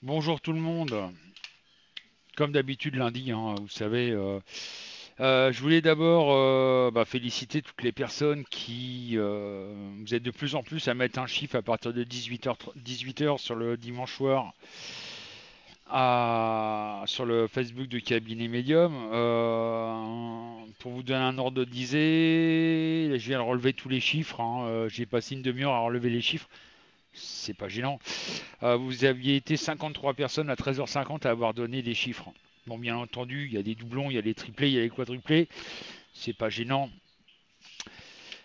Bonjour tout le monde. Comme d'habitude lundi, hein, vous savez, je voulais d'abord féliciter toutes les personnes qui vous êtes de plus en plus à mettre un chiffre à partir de 18h sur le dimanche soir sur le Facebook de Cabinet Medium. Pour vous donner un ordre d'idée, je viens de relever tous les chiffres, hein, j'ai passé une demi-heure à relever les chiffres. C'est pas gênant. Vous aviez été 53 personnes à 13h50 à avoir donné des chiffres. Bon, bien entendu, il y a des doublons, il y a les triplés, il y a les quadruplés. C'est pas gênant.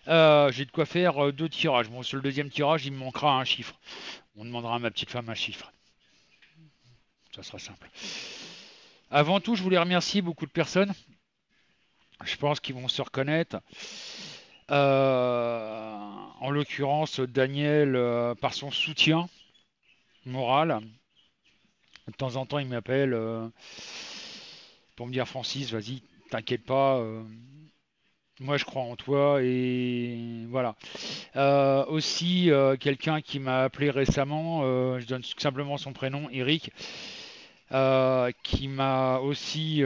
J'ai de quoi faire deux tirages. Bon, sur le deuxième tirage, il me manquera un chiffre. On demandera à ma petite femme un chiffre. Ça sera simple. Avant tout, je voulais remercier beaucoup de personnes. Je pense qu'ils vont se reconnaître. En l'occurrence, Daniel, par son soutien moral. De temps en temps, il m'appelle pour me dire Francis, vas-y, t'inquiète pas, moi je crois en toi et voilà. Aussi, quelqu'un qui m'a appelé récemment, je donne simplement son prénom, Eric, qui m'a aussi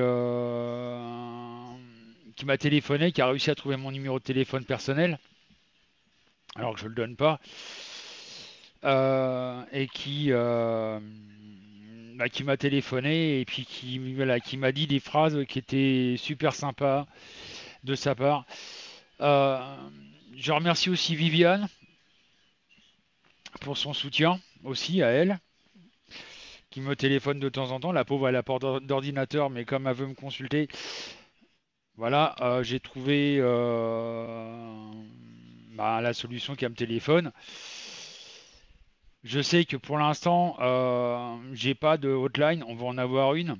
qui m'a téléphoné, qui a réussi à trouver mon numéro de téléphone personnel, alors que je le donne pas, et qui m'a téléphoné et puis voilà, qui m'a dit des phrases qui étaient super sympas de sa part. Euh, je remercie aussi Viviane pour son soutien aussi à elle, qui me téléphone de temps en temps. La pauvre, elle a pas d'ordinateur, mais comme elle veut me consulter, voilà, j'ai trouvé la solution qu'elle me téléphone. Je sais que pour l'instant, j'ai pas de hotline, on va en avoir une.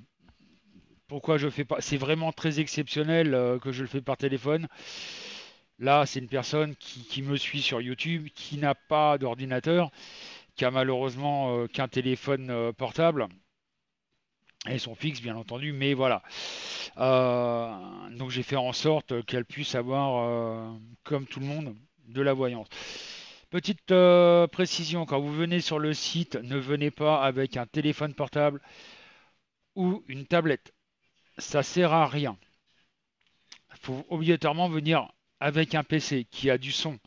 Pourquoi je fais pas? C'est vraiment très exceptionnel que je le fais par téléphone. Là, c'est une personne qui me suit sur YouTube, qui n'a pas d'ordinateur, qui a malheureusement qu'un téléphone portable et son fixe, bien entendu. Mais voilà. Donc j'ai fait en sorte qu'elle puisse avoir, comme tout le monde, de la voyance. Petite précision, quand vous venez sur le site, ne venez pas avec un téléphone portable ou une tablette. Ça sert à rien. Il faut obligatoirement venir avec un PC qui a du son.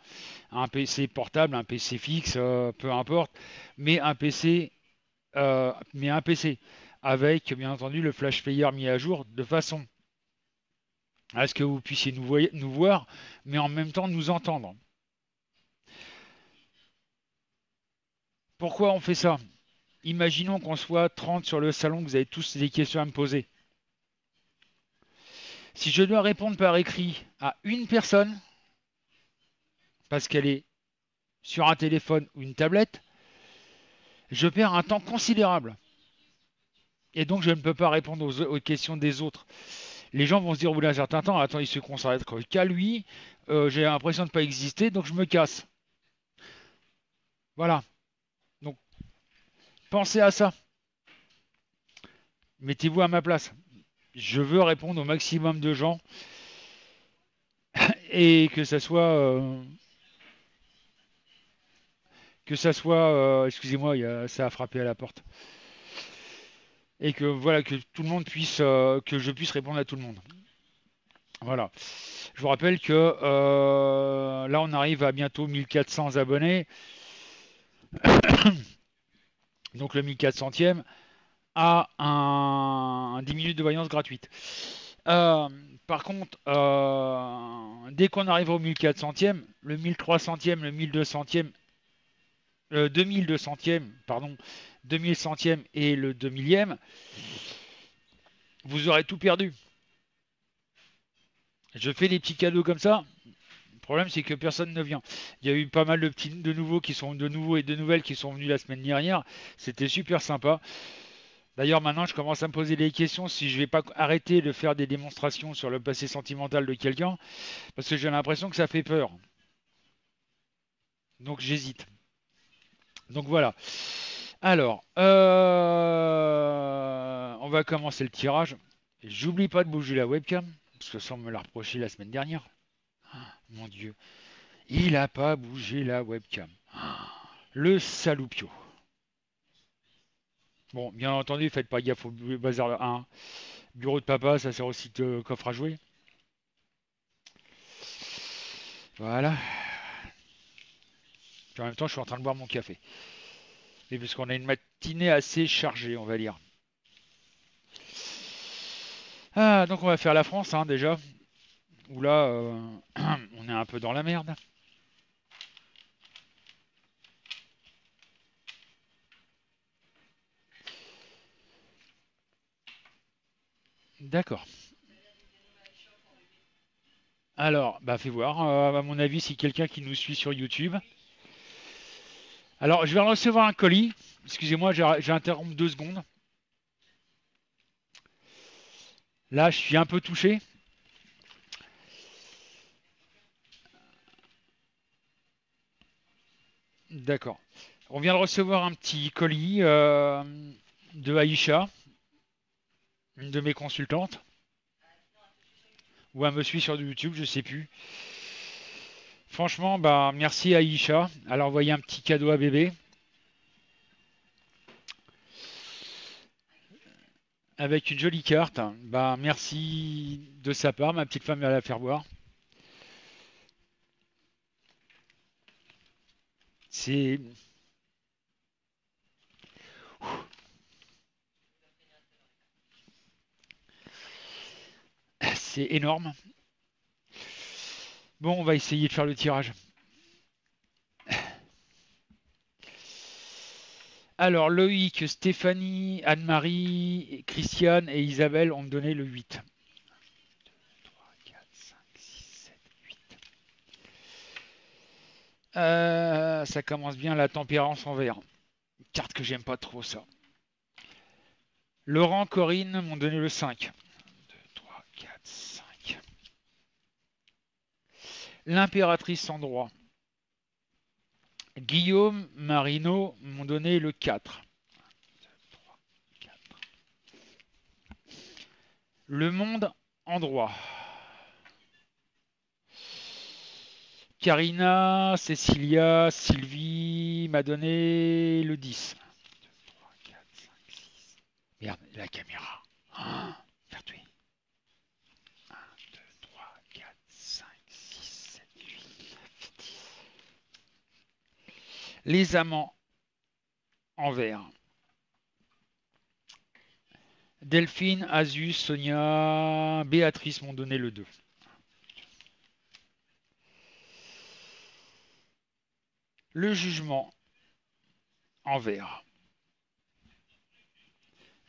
Un PC portable, un PC fixe, peu importe, mais un PC avec bien entendu le flash player mis à jour de façon à ce que vous puissiez nous voir, mais en même temps nous entendre. Pourquoi on fait ça? Imaginons qu'on soit 30 sur le salon, que vous avez tous des questions à me poser. Si je dois répondre par écrit à une personne, parce qu'elle est sur un téléphone ou une tablette, je perds un temps considérable. Et donc je ne peux pas répondre aux questions des autres. Les gens vont se dire au bout d'un certain temps, attends, il se consacre qu'à lui, j'ai l'impression de ne pas exister, donc je me casse. Voilà. Donc pensez à ça. Mettez-vous à ma place. Je veux répondre au maximum de gens et que ça soit, excusez-moi, ça a frappé à la porte. Et que voilà, que tout le monde puisse, que je puisse répondre à tout le monde. Voilà. Je vous rappelle que là, on arrive à bientôt 1400 abonnés. Donc le 1400e a 10 minutes de voyance gratuite. Euh, Par contre, dès qu'on arrive au 1400e, le 1300e, le 1200e, 2200e, pardon, 2100e et le 2000e, vous aurez tout perdu. Je fais des petits cadeaux comme ça. Le problème, c'est que personne ne vient. Il y a eu pas mal de nouveaux de nouveaux et de nouvelles qui sont venus la semaine dernière. C'était super sympa. D'ailleurs, maintenant, je commence à me poser des questions si je vais pas arrêter de faire des démonstrations sur le passé sentimental de quelqu'un, parce que j'ai l'impression que ça fait peur. Donc, j'hésite. Donc voilà. Alors, on va commencer le tirage. J'oublie pas de bouger la webcam, parce que ça on me l'a reproché la semaine dernière. Mon Dieu, il a pas bougé la webcam. Le saloupio. Bon, bien entendu, faites pas gaffe au bazar 1. Bureau de papa, ça sert aussi de coffre à jouer. Voilà. Puis en même temps, je suis en train de boire mon café. Et parce qu'on a une matinée assez chargée, on va dire. Ah, donc on va faire la France, hein, déjà. Où là, on est un peu dans la merde. D'accord. Alors, bah fais voir. À mon avis, si quelqu'un qui nous suit sur YouTube. Alors, je vais recevoir un colis. Excusez-moi, j'ai interrompu 2 secondes. Là, je suis un peu touché. D'accord. On vient de recevoir un petit colis de Aïcha, une de mes consultantes, ou elle me suit sur YouTube, je sais plus. Franchement, bah merci Aïcha. Elle a envoyé un petit cadeau à bébé avec une jolie carte. Bah merci de sa part, ma petite femme va la faire voir. C'est c'est énorme. Bon, on va essayer de faire le tirage. Alors Loïc, Stéphanie, Anne-Marie, Christiane et Isabelle ont donné le 8. 3, 4, 5, 6, 7, 8. Ça commence bien la tempérance en vert. Carte que j'aime pas trop ça. Laurent, Corinne m'ont donné le 5. 2, 3, 4, 5. L'impératrice en droit. Guillaume, Marino m'ont donné le 4. 3, 4. Le monde en droit. Karina, Cécilia, Sylvie m'a donné le 10. 3, 4, 5, 6. Merde, la caméra. Ah, faire tuer. 1, 2, 3, 4, 5, 6, 7, 8. Les amants en vert. Delphine, Azus, Sonia, Béatrice m'ont donné le 2. Le jugement en vert.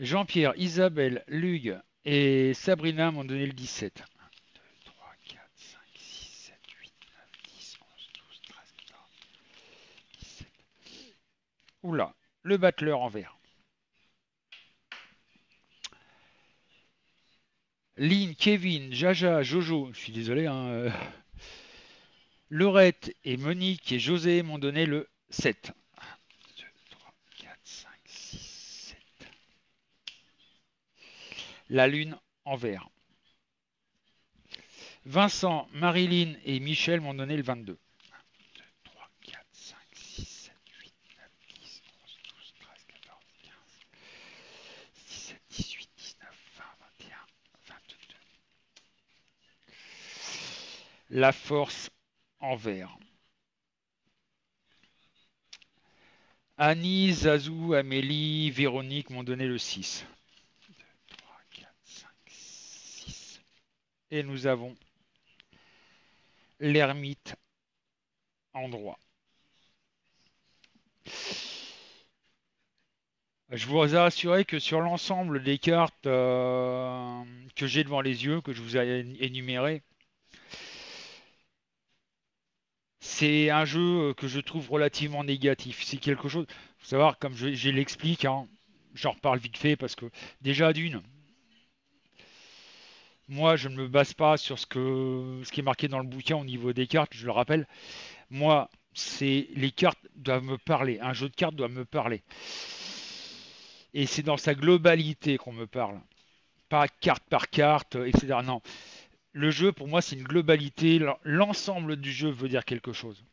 Jean-Pierre, Isabelle, Luc et Sabrina m'ont donné le 17. 1, 2, 3, 4, 5, 6, 7, 8, 9, 10, 11, 12, 13, 14, 17. Oula, le battleur en vert. Lynn, Kevin, Jaja, Jojo, je suis désolé, hein, Laurette et Monique et José m'ont donné le 7. 1, 2, 3, 4, 5, 6, 7. La lune en vert. Vincent, Marilyn et Michel m'ont donné le 22. 1, 2, 3, 4, 5, 6, 7, 8, 9, 10, 11, 12, 13, 14, 15, 17, 18, 19, 20, 21, 22. La force en vert. Annie, Zazou, Amélie, Véronique m'ont donné le 6. 2, 3, 4, 5, 6. Et nous avons l'ermite en droit. Je vous assurer que sur l'ensemble des cartes que j'ai devant les yeux, que je vous ai énumérées, c'est un jeu que je trouve relativement négatif. C'est quelque chose, faut savoir, comme je l'explique, hein, j'en reparle vite fait parce que déjà d'une, moi je ne me base pas sur ce qui est marqué dans le bouquin au niveau des cartes, je le rappelle. Moi, c'est les cartes doivent me parler. Un jeu de cartes doit me parler. Et c'est dans sa globalité qu'on me parle. Pas carte par carte, etc. Non. Le jeu, pour moi, c'est une globalité. L'ensemble du jeu veut dire quelque chose.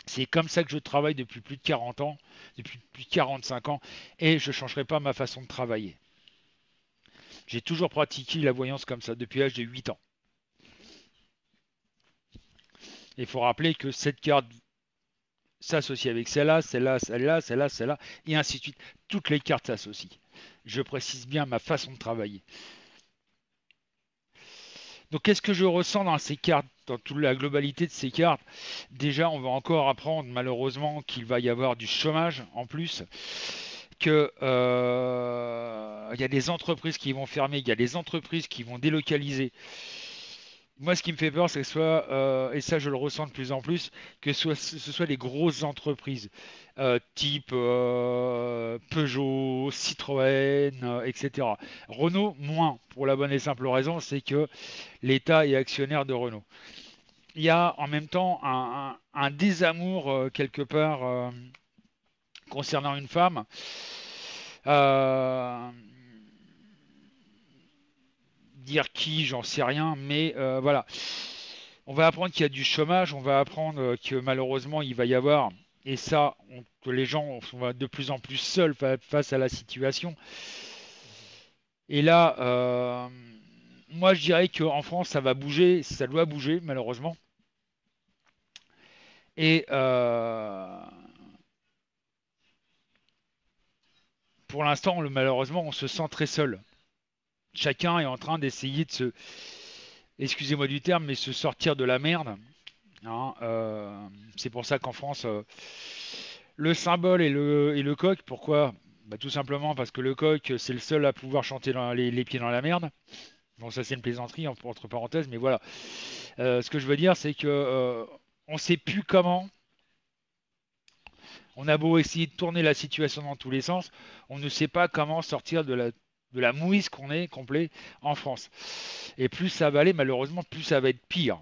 C'est comme ça que je travaille depuis plus de 40 ans, depuis plus de 45 ans, et je ne changerai pas ma façon de travailler. J'ai toujours pratiqué la voyance comme ça depuis l'âge de 8 ans. Il faut rappeler que cette carte s'associe avec celle-là, celle-là, celle-là, celle-là, celle-là, et ainsi de suite. Toutes les cartes s'associent. Je précise bien ma façon de travailler. Donc qu'est-ce que je ressens dans ces cartes, dans toute la globalité de ces cartes? Déjà, on va encore apprendre malheureusement qu'il va y avoir du chômage en plus, que il y a des entreprises qui vont fermer, il y a des entreprises qui vont délocaliser. Moi, ce qui me fait peur, c'est que ce soit, et ça je le ressens de plus en plus, que ce soit des grosses entreprises, type Peugeot, Citroën, etc. Renault, moins, pour la bonne et simple raison, c'est que l'État est actionnaire de Renault. Il y a en même temps un désamour quelque part concernant une femme. Euh, Dire qui, j'en sais rien, mais voilà. On va apprendre qu'il y a du chômage, on va apprendre que malheureusement il va y avoir, et ça, que les gens sont de plus en plus seuls face à la situation. Et là, moi je dirais qu'en France ça va bouger, ça doit bouger malheureusement. Et pour l'instant, malheureusement, on se sent très seul. Chacun est en train d'essayer de se, excusez-moi du terme, mais se sortir de la merde. Hein, c'est pour ça qu'en France, le symbole et le coq, pourquoi? Bah, tout simplement parce que le coq, c'est le seul à pouvoir chanter les pieds dans la merde. Bon, ça c'est une plaisanterie entre parenthèses, mais voilà. Ce que je veux dire, c'est que on sait plus comment. On a beau essayer de tourner la situation dans tous les sens, on ne sait pas comment sortir de la mouise qu'on est complet en France. Et plus ça va aller, malheureusement, plus ça va être pire.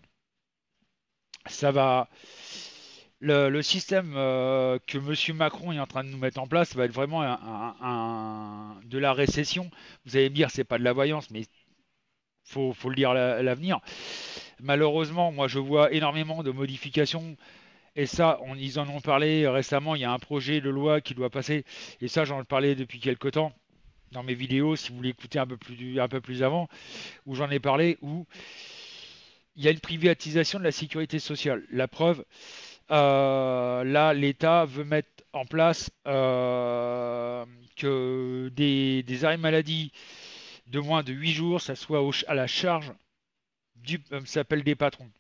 Ça va, le système que M. Macron est en train de nous mettre en place va être vraiment de la récession. Vous allez me dire, c'est pas de la voyance, mais faut le dire à l'avenir. Malheureusement, moi je vois énormément de modifications. Et ça, ils en ont parlé récemment. Il y a un projet de loi qui doit passer. Et ça, j'en parlais depuis quelques temps dans mes vidéos, si vous voulez écouter un peu plus avant, où j'en ai parlé, où il y a une privatisation de la sécurité sociale. La preuve, là, l'État veut mettre en place que des arrêts maladie de moins de 8 jours, ça soit à la charge ça s'appelle des patrons.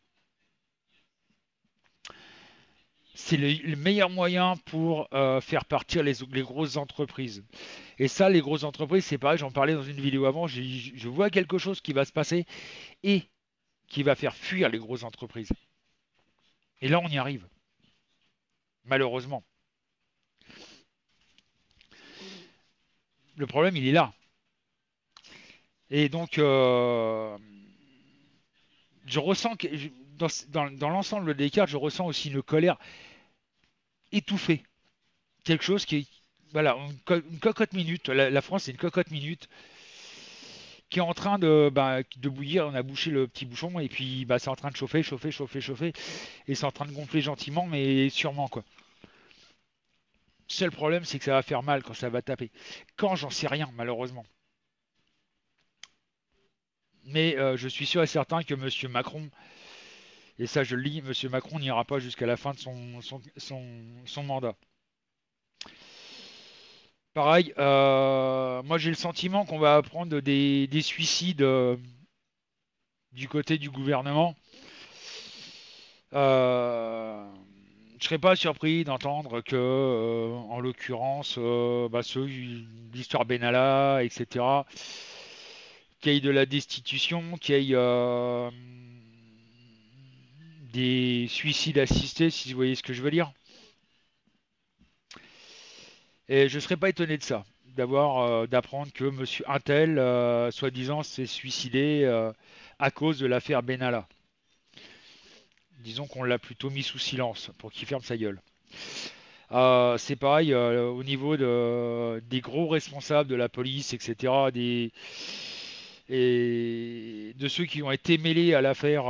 C'est le meilleur moyen pour faire partir les grosses entreprises. Et ça, les grosses entreprises, c'est pareil, j'en parlais dans une vidéo avant, je vois quelque chose qui va se passer et qui va faire fuir les grosses entreprises. Et là, on y arrive, malheureusement. Le problème, il est là. Et donc, je ressens que dans l'ensemble des cartes, je ressens aussi une colère étouffée. Quelque chose qui est, voilà, une cocotte minute. La France, c'est une cocotte minute qui est en train de bouillir. On a bouché le petit bouchon et puis bah, c'est en train de chauffer, chauffer, chauffer, chauffer. Et c'est en train de gonfler gentiment, mais sûrement quoi. Seul problème, c'est que ça va faire mal quand ça va taper. Quand, j'en sais rien, malheureusement. Mais je suis sûr et certain que Monsieur Macron, et ça je le lis, Monsieur Macron n'ira pas jusqu'à la fin de son mandat. Pareil, moi j'ai le sentiment qu'on va apprendre des suicides du côté du gouvernement. Je serais pas surpris d'entendre que, en l'occurrence, bah, l'histoire Benalla, etc., qu'il y ait de la destitution, qu'il y ait des suicides assistés, si vous voyez ce que je veux dire. Et je serais pas étonné de ça, d'apprendre que Monsieur Intel, soi-disant, s'est suicidé à cause de l'affaire Benalla. Disons qu'on l'a plutôt mis sous silence pour qu'il ferme sa gueule. C'est pareil au niveau des gros responsables de la police, etc., et de ceux qui ont été mêlés à l'affaire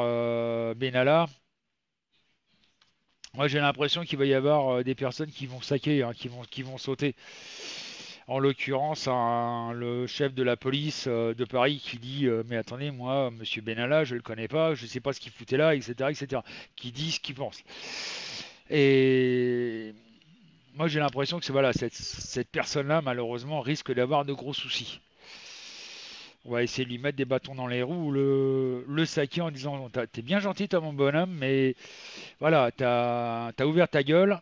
Benalla. Moi, j'ai l'impression qu'il va y avoir des personnes qui vont saquer, hein, qui vont sauter. En l'occurrence, le chef de la police de Paris qui dit mais attendez, moi, Monsieur Benalla, je le connais pas, je sais pas ce qu'il foutait là, etc., etc. Qui dit ce qu'il pense. Et moi, j'ai l'impression que voilà, cette personne-là, malheureusement, risque d'avoir de gros soucis. On va essayer de lui mettre des bâtons dans les roues, le saquer en disant t'es bien gentil, toi, mon bonhomme, mais voilà, t'as ouvert ta gueule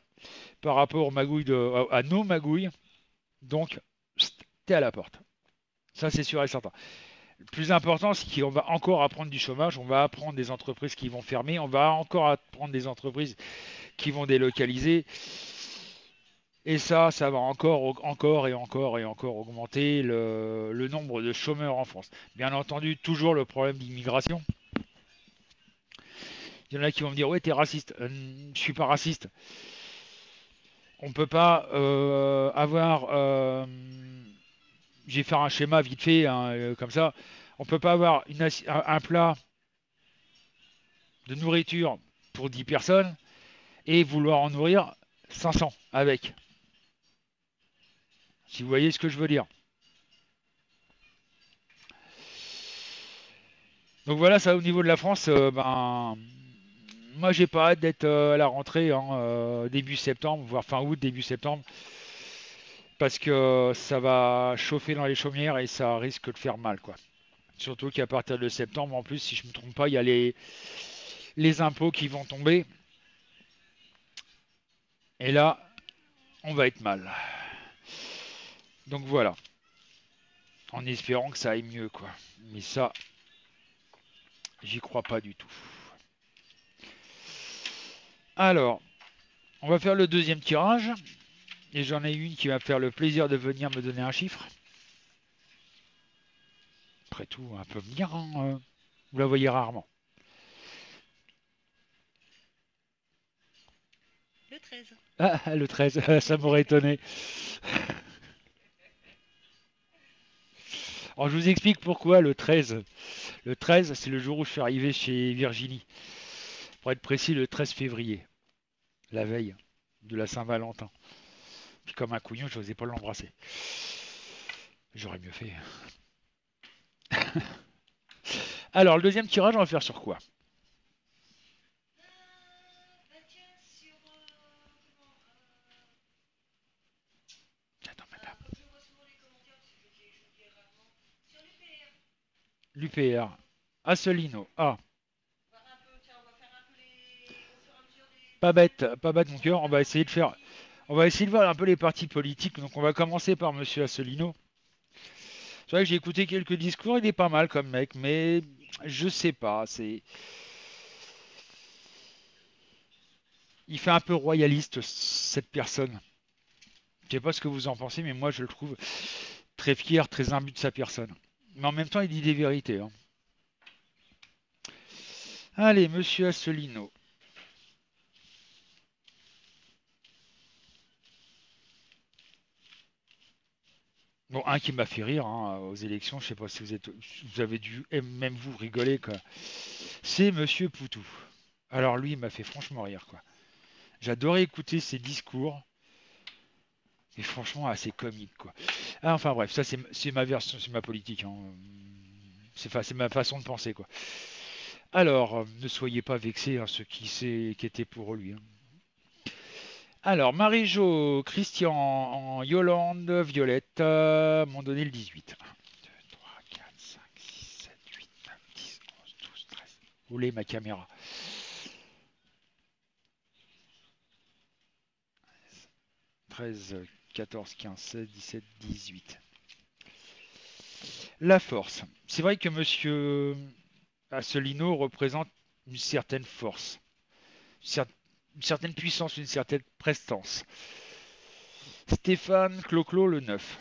par rapport aux magouilles à nos magouilles, donc t'es à la porte. Ça, c'est sûr et certain. Le plus important, c'est qu'on va encore apprendre du chômage, on va apprendre des entreprises qui vont fermer, on va encore apprendre des entreprises qui vont délocaliser. Et ça va encore et encore et encore augmenter le nombre de chômeurs en France. Bien entendu, toujours le problème d'immigration. Il y en a qui vont me dire, ouais, t'es raciste. Je suis pas raciste. On peut pas avoir. Je vais faire un schéma vite fait, hein, comme ça. On peut pas avoir un plat de nourriture pour 10 personnes et vouloir en nourrir 500 avec. Si vous voyez ce que je veux dire. Donc voilà, ça au niveau de la France, ben, moi j'ai pas hâte d'être à la rentrée, hein, début septembre, voire fin août, début septembre, parce que ça va chauffer dans les chaumières et ça risque de faire mal, quoi. Surtout qu'à partir de septembre, en plus, si je me trompe pas, il y a les impôts qui vont tomber, et là, on va être mal. Donc voilà, en espérant que ça aille mieux, quoi. Mais ça, j'y crois pas du tout. Alors, on va faire le deuxième tirage. Et j'en ai une qui va me faire le plaisir de venir me donner un chiffre. Après tout, un peu venir, hein, vous la voyez rarement. Le 13. Ah, le 13, ça m'aurait étonné. Alors je vous explique pourquoi le 13. Le 13, c'est le jour où je suis arrivé chez Virginie. Pour être précis, le 13 février, la veille de la Saint-Valentin. Puis comme un couillon, je n'osais pas l'embrasser. J'aurais mieux fait. Alors, le deuxième tirage, on va faire sur quoi? Bah tiens, sur comment Attends, madame. comme je vois souvent les commentaires, parce que je le dis rarement, sur l'UPR. L'UPR. Assolino. Ah, Voir un peu, tiens, on va faire un peu les. Au fur et à mesure pas bête mon on va cœur. On faire va un peu essayer les de faire. partis. On va essayer de voir un peu les partis politiques. Donc, on va commencer par Monsieur Assolino. C'est vrai que j'ai écouté quelques discours, il est pas mal comme mec, mais je sais pas, il fait un peu royaliste cette personne. Je sais pas ce que vous en pensez, mais moi je le trouve très fier, très imbu de sa personne. Mais en même temps, il dit des vérités, hein. Allez, Monsieur Asselineau. Bon, un qui m'a fait rire, hein, aux élections, je sais pas si vous avez dû, et même vous, rigoler, quoi. C'est Monsieur Poutou. Alors lui, il m'a fait franchement rire, quoi. J'adorais écouter ses discours. Et franchement, assez comique, quoi. Ah, enfin bref, ça c'est ma version, c'est ma politique, hein. C'est ma façon de penser, quoi. Alors, ne soyez pas vexés, hein, ceux qui étaient pour lui, hein. Alors, Marie-Jo, Christian, Yolande, Violette m'ont donné le 18. 1, 2, 3, 4, 5, 6, 7, 8, 9, 10, 11, 12, 13. Où est ma caméra? 13, 14, 15, 16, 17, 18. La force. C'est vrai que monsieur Asselineau représente une certaine force, une certaine puissance, une certaine prestance. Stéphane Cloclo le 9.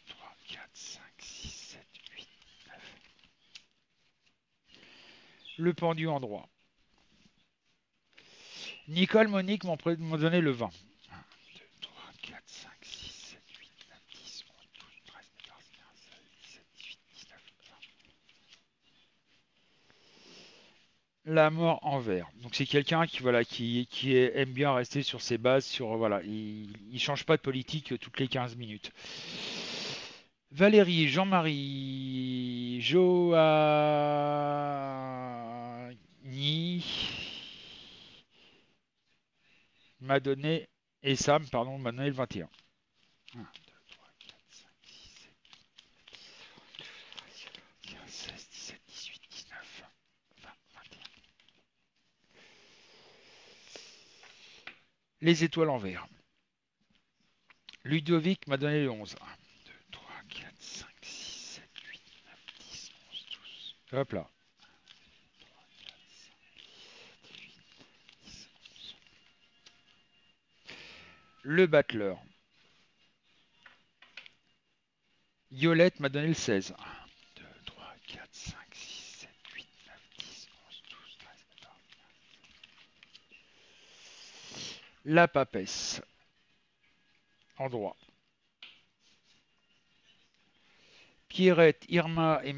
3, 4, 5, 6, 7, 8. Le pendu en droit. Nicole Monique m'ont donné le 20. 1, 2, 3, 4, 5, 6, 7, 8, 9, 10, 11, 12, 13, 14, 15, 16, 17, 18, 19, 20. la mort en vert. Donc c'est quelqu'un qui voilà aime bien rester sur ses bases, sur voilà, il change pas de politique toutes les 15 minutes. Valérie, Jean-Marie, Joanny m'a donné et Sam pardon m'a donné le 21. 1, 2, 3, 4, 5, 6, 7, 15, 16, 17, 18, 19, 20, 21. Les étoiles en vert. Ludovic m'a donné le 11. 1, 2, 3, 4, 5, 6, 7, 8, 9, 10, 11, 12. Hop là. Le battleur. Yolette m'a donné le 16. 1, 2, 3, 4, 5, 6, 7, 8, 9, 10, 11, 12, 13, 14. La papesse. En droit. Pierrette, Irma et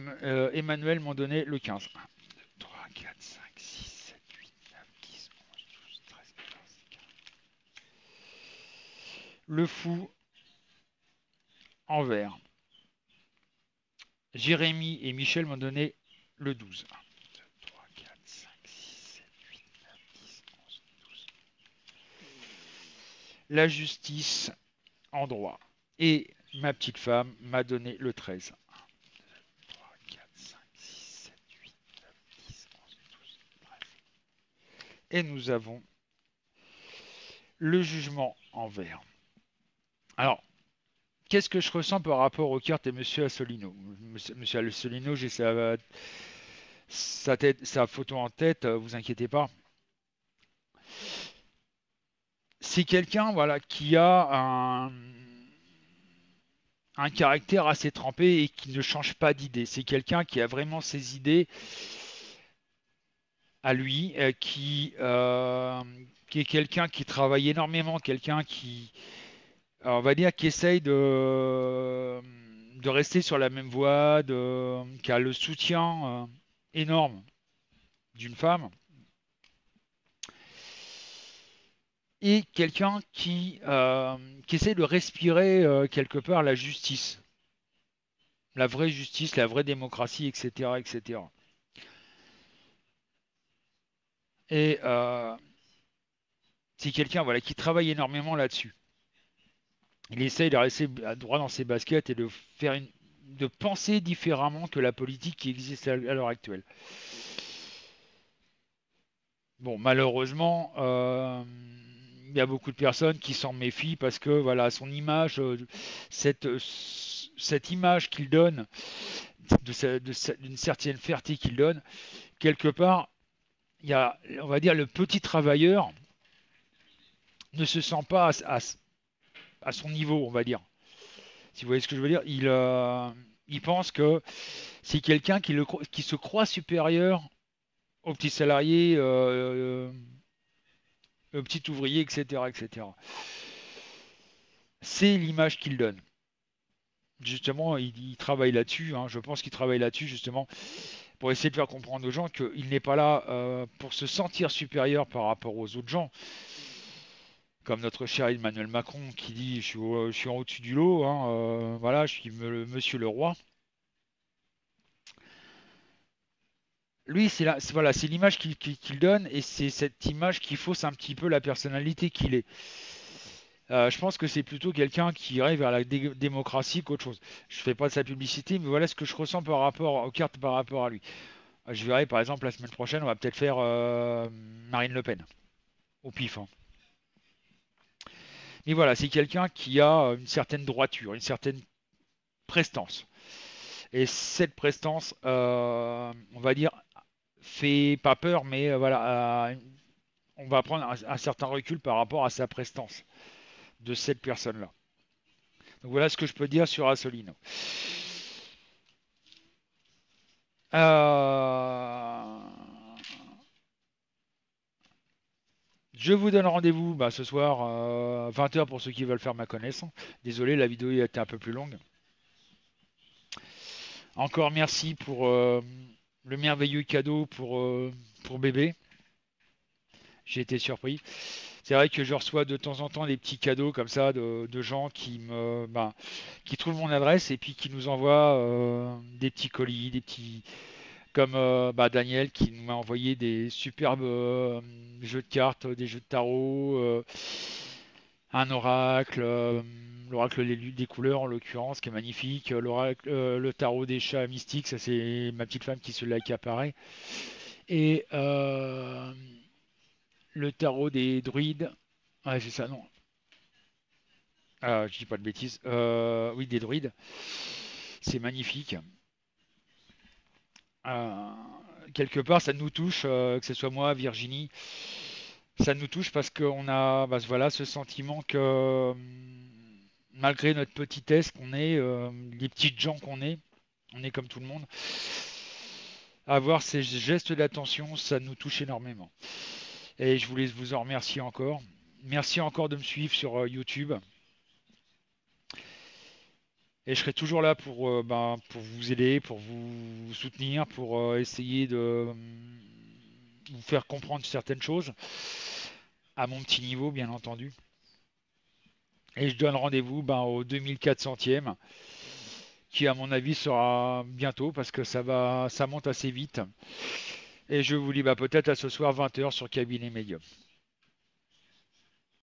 Emmanuel m'ont donné le 15. 1, 2, 3, 4, 5, 6, 7, 8, 9, 10, 11, 12, 13, 14, 15. Le fou en vert. Jérémy et Michel m'ont donné le 12. 1, 2, 3, 4, 5, 6, 7, 8, 9, 10, 11, 12. La justice en droit. Et ma petite femme m'a donné le 13. 1, 2, 3, 4, 5, 6, 7, 8, 9, 10, 11, 12, 13. Et nous avons le jugement en vert. Alors, qu'est-ce que je ressens par rapport aux cartes et Monsieur Assolino? Monsieur Assolino, j'ai sa photo en tête, vous inquiétez pas. C'est quelqu'un voilà, qui a un caractère assez trempé et qui ne change pas d'idée. C'est quelqu'un qui a vraiment ses idées à lui, qui est quelqu'un qui travaille énormément, quelqu'un qui, on va dire, qui essaye de rester sur la même voie, qui a le soutien énorme d'une femme, et quelqu'un qui essaie de respirer quelque part la justice, la vraie justice, la vraie démocratie, etc., etc. Et c'est quelqu'un voilà, qui travaille énormément là-dessus. Il essaye de rester droit dans ses baskets et de penser différemment que la politique qui existe à l'heure actuelle. Bon, malheureusement, il y a beaucoup de personnes qui s'en méfient parce que voilà, son image, cette, cette image qu'il donne, d'une certaine fierté qu'il donne, quelque part, il y a, on va dire, le petit travailleur ne se sent pas à son niveau, on va dire. Si vous voyez ce que je veux dire, il pense que c'est quelqu'un qui se croit supérieur aux petits salariés, aux petits ouvriers, etc., etc. C'est l'image qu'il donne. Justement, il travaille là-dessus. Hein, je pense qu'il travaille là-dessus justement pour essayer de faire comprendre aux gens qu'il n'est pas là pour se sentir supérieur par rapport aux autres gens. Comme notre cher Emmanuel Macron qui dit je suis en au-dessus du lot, hein, voilà, je suis monsieur le roi. Lui, voilà, c'est l'image qu'il donne et c'est cette image qui fausse un petit peu la personnalité qu'il est. Je pense que c'est plutôt quelqu'un qui irait vers la démocratie qu'autre chose. Je fais pas de sa publicité, mais voilà ce que je ressens par rapport aux cartes par rapport à lui. Je verrai par exemple la semaine prochaine, on va peut-être faire Marine Le Pen au pif. Hein. Mais voilà, c'est quelqu'un qui a une certaine droiture, une certaine prestance. Et cette prestance, on va dire, fait pas peur, mais voilà, on va prendre un certain recul par rapport à sa prestance de cette personne-là. Donc voilà ce que je peux dire sur Assolino. Euh, Je vous donne rendez-vous ce soir, 20h pour ceux qui veulent faire ma connaissance. Désolé, la vidéo a été un peu plus longue. Encore merci pour le merveilleux cadeau pour pour bébé. J'ai été surpris. C'est vrai que je reçois de temps en temps des petits cadeaux comme ça de gens qui trouvent mon adresse et puis qui nous envoient des petits colis, des petits comme Daniel qui m'a envoyé des superbes jeux de cartes, des jeux de tarot, un oracle, l'oracle des couleurs en l'occurrence qui est magnifique, l'oracle, le tarot des chats mystiques, ça c'est ma petite femme qui se l'a accaparé, et le tarot des druides. Ouais, c'est ça, non. Je dis pas de bêtises. Oui, des druides. C'est magnifique. Euh, Quelque part, ça nous touche, que ce soit moi, Virginie, ça nous touche parce qu'on a voilà, ce sentiment que malgré notre petitesse qu'on est, les petites gens qu'on est, on est comme tout le monde, avoir ces gestes d'attention, ça nous touche énormément. Et je voulais vous en remercier encore. Merci encore de me suivre sur YouTube. Et je serai toujours là pour vous aider, pour vous soutenir, pour essayer de vous faire comprendre certaines choses, à mon petit niveau, bien entendu. Et je donne rendez-vous au 2400e, qui à mon avis sera bientôt, parce que ça monte assez vite. Et je vous dis peut-être à ce soir 20h sur Cabinet Médium.